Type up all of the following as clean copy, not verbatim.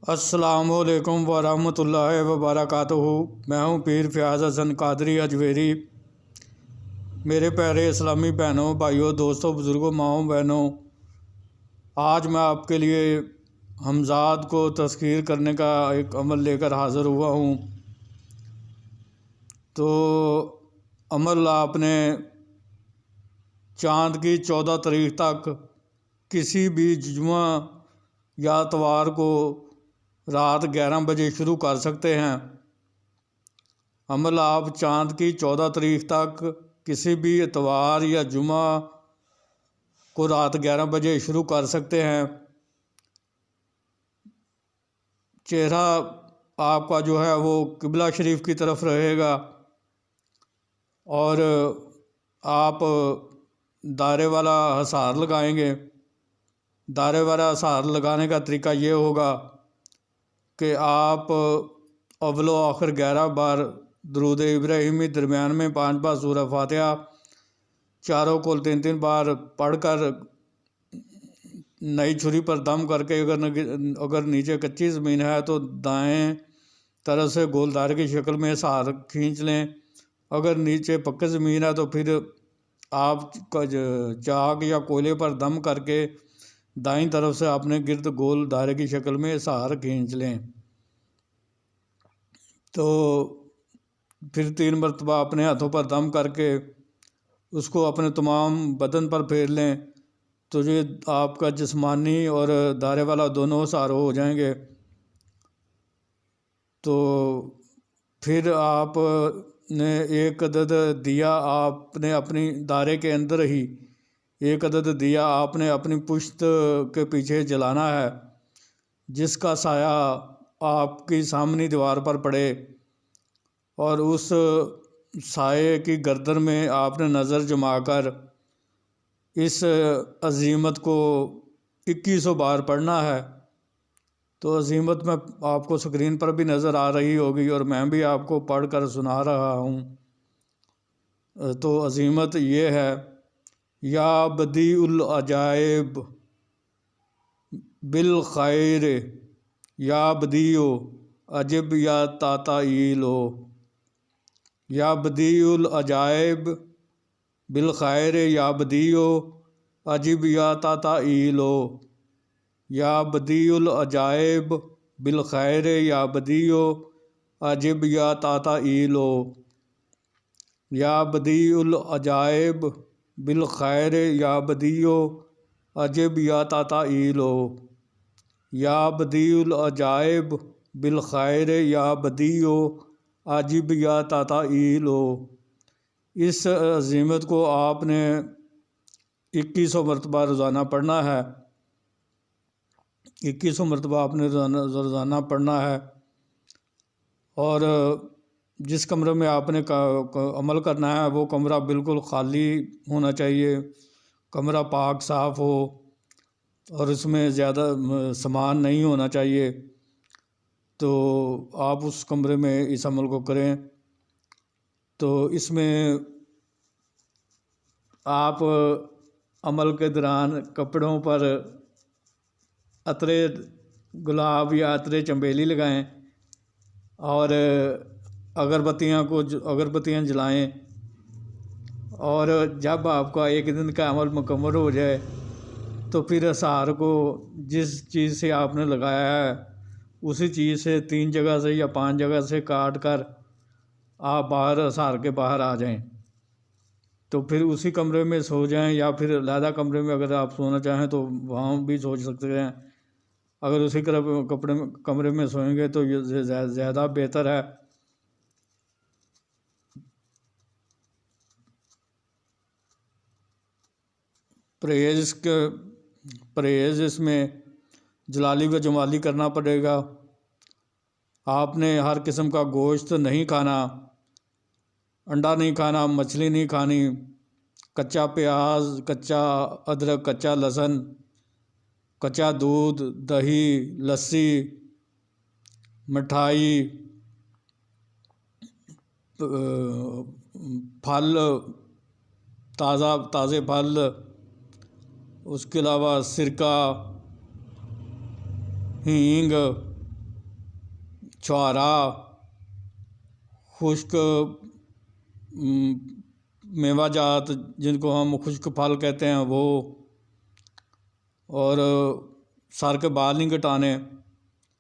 السلام علیکم ورحمۃ اللہ وبرکاتہ۔ میں ہوں پیر فیاض حسن قادری اجویری۔ میرے پیارے اسلامی بہنوں، بھائیوں، دوستوں، بزرگوں، ماؤں، بہنوں، آج میں آپ کے لیے ہمزاد کو تذکیر کرنے کا ایک عمل لے کر حاضر ہوا ہوں۔ تو عمل آپ نے چاند کی 14 تاریخ تک کسی بھی جمعہ یا اتوار کو رات 11 بجے شروع کر سکتے ہیں۔ عمل آپ چاند کی 14 تاریخ تک کسی بھی اتوار یا جمعہ کو رات 11 بجے شروع کر سکتے ہیں۔ چہرہ آپ کا جو ہے وہ قبلہ شریف کی طرف رہے گا، اور آپ دائرے والا حصار لگائیں گے۔ دائرے والا حصار لگانے کا طریقہ یہ ہوگا کہ آپ اول و آخر 11 بار درود ابراہیمی، درمیان میں 5 بار سورہ فاتحہ، چاروں کو 3 بار پڑھ کر نئی چھری پر دم کر کے، اگر نیچے کچی زمین ہے تو دائیں طرف سے گول دائرے کی شکل میں حصار کھینچ لیں۔ اگر نیچے پکی زمین ہے تو پھر آپ چاک یا کوئلے پر دم کر کے دائیں طرف سے اپنے گرد گول دائرے کی شکل میں حصار کھینچ لیں۔ تو پھر 3 مرتبہ اپنے ہاتھوں پر دم کر کے اس کو اپنے تمام بدن پر پھیر لیں، تو یہ آپ کا جسمانی اور دائرے والا دونوں حصار ہو جائیں گے۔ تو پھر آپ نے ایک عدد دیا آپ نے اپنی دائرے کے اندر ہی ایک عدد دیا آپ نے اپنی پشت کے پیچھے جلانا ہے، جس کا سایہ آپ کی سامنی دیوار پر پڑے، اور اس سائے کی گردن میں آپ نے نظر جما کر اس عزیمت کو 2100 بار پڑھنا ہے۔ تو عزیمت میں آپ کو سکرین پر بھی نظر آ رہی ہوگی، اور میں بھی آپ کو پڑھ کر سنا رہا ہوں۔ تو عزیمت یہ ہے: یا بدیع العجائب بالخیر، یا بدیع عجب یا تعطیلو، یا بدیع العجائب بالخیر، یا بدیع عجب یا تعطیلو، یا بدیع العجائب بالخیر، یا بدیع عجب یا تعطیلو، یا بدیع العجائب بالخیر، یا بدیع عجب یا تعطیلو، یا بدیع العجائب بالخیر، یا بدیع عجب یا تعطیلو۔ اس عزیمت کو آپ نے 2100 مرتبہ روزانہ پڑھنا ہے۔ 2100 مرتبہ آپ نے روزانہ پڑھنا ہے، اور جس کمرے میں آپ نے عمل کرنا ہے وہ کمرہ بالکل خالی ہونا چاہیے، کمرہ پاک صاف ہو، اور اس میں زیادہ سامان نہیں ہونا چاہیے۔ تو آپ اس کمرے میں اس عمل کو کریں۔ تو اس میں آپ عمل کے دوران کپڑوں پر عطر گلاب یا عطر چنبیلی لگائیں، اور اگربتیاں جلائیں، اور جب آپ کا 1 دن کا عمل مکمل ہو جائے تو پھر حصار کو جس چیز سے آپ نے لگایا ہے اسی چیز سے 3 جگہ سے یا 5 جگہ سے کاٹ کر آپ باہر حصار کے باہر آ جائیں۔ تو پھر اسی کمرے میں سو جائیں، یا پھر علیحدہ کمرے میں اگر آپ سونا چاہیں تو وہاں بھی سو سکتے ہیں۔ اگر اسی کمرے میں سوئیں گے تو یہ زیادہ بہتر ہے۔ پرہیز اس میں جلالی و جمالی کرنا پڑے گا۔ آپ نے ہر قسم کا گوشت نہیں کھانا، انڈا نہیں کھانا، مچھلی نہیں کھانی، کچا پیاز، کچا ادرک، کچا لہسن، کچا دودھ، دہی، لسی، مٹھائی، پھل، تازے پھل، اس کے علاوہ سرکہ، ہینگ، چھوارا، خشک میوہ جات جن کو ہم خشک پھل کہتے ہیں وہ، اور سر کے بال نہیں کٹانے،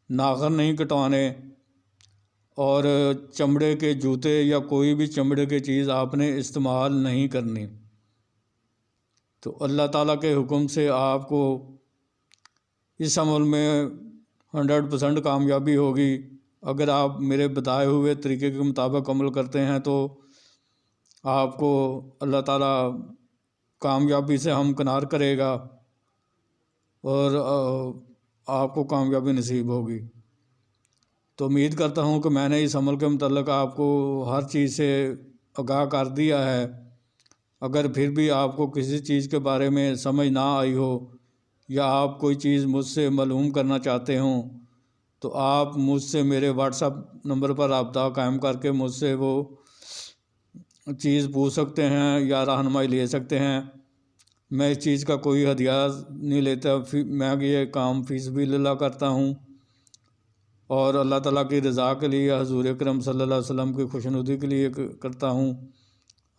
ناخن نہیں کٹوانے، اور چمڑے کے جوتے یا کوئی بھی چمڑے کی چیز آپ نے استعمال نہیں کرنی۔ تو اللہ تعالیٰ کے حکم سے آپ کو اس عمل میں 100% کامیابی ہوگی۔ اگر آپ میرے بتائے ہوئے طریقے کے مطابق عمل کرتے ہیں تو آپ کو اللہ تعالیٰ کامیابی سے ہمکنار کرے گا اور آپ کو کامیابی نصیب ہوگی۔ تو امید کرتا ہوں کہ میں نے اس عمل کے متعلق آپ کو ہر چیز سے آگاہ کر دیا ہے۔ اگر پھر بھی آپ کو کسی چیز کے بارے میں سمجھ نہ آئی ہو یا آپ کوئی چیز مجھ سے معلوم کرنا چاہتے ہوں تو آپ مجھ سے میرے واٹس ایپ نمبر پر رابطہ قائم کر کے مجھ سے وہ چیز پوچھ سکتے ہیں یا رہنمائی لے سکتے ہیں۔ میں اس چیز کا کوئی ہدیہ نہیں لیتا، میں یہ کام فی سبیل اللہ کرتا ہوں اور اللہ تعالیٰ کی رضا کے لیے، حضور اکرم صلی اللہ علیہ وسلم کی خوشنودی کے لیے کرتا ہوں۔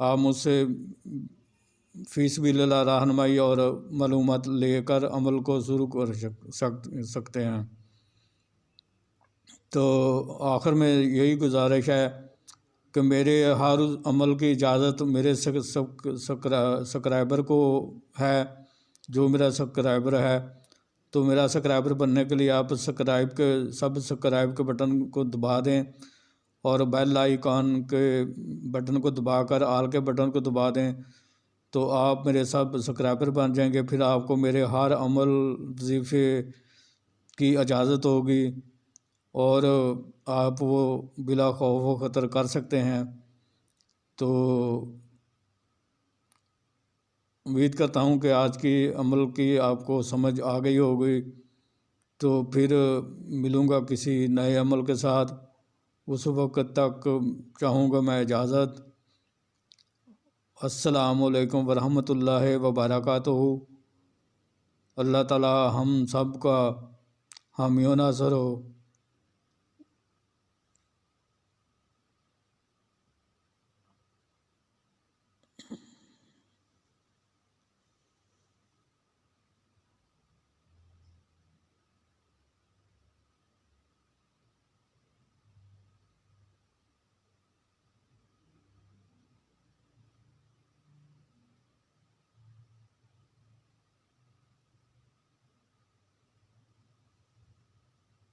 آپ مجھ سے فی سبیل اللہ رہنمائی اور معلومات لے کر عمل کو شروع کر سکتے ہیں۔ تو آخر میں یہی گزارش ہے کہ میرے ہر عمل کی اجازت میرے سبسکرائبر کو ہے، جو میرا سبسکرائبر ہے۔ تو میرا سبسکرائبر بننے کے لیے آپ سبسکرائب کے بٹن کو دبا دیں اور بیل آئیکن کے بٹن کو دبا کر آل کے بٹن کو دبا دیں، تو آپ میرے سبسکرائبر بن جائیں گے۔ پھر آپ کو میرے ہر عمل وظیفے کی اجازت ہوگی اور آپ وہ بلا خوف و خطر کر سکتے ہیں۔ تو امید کرتا ہوں کہ آج کی عمل کی آپ کو سمجھ آ گئی ہوگی۔ تو پھر ملوں گا کسی نئے عمل کے ساتھ، اس وقت تک چاہوں گا میں اجازت۔ السلام علیکم ورحمۃ اللہ وبرکاتہ۔ اللہ تعالی ہم سب کا حامی و ناصر ہو۔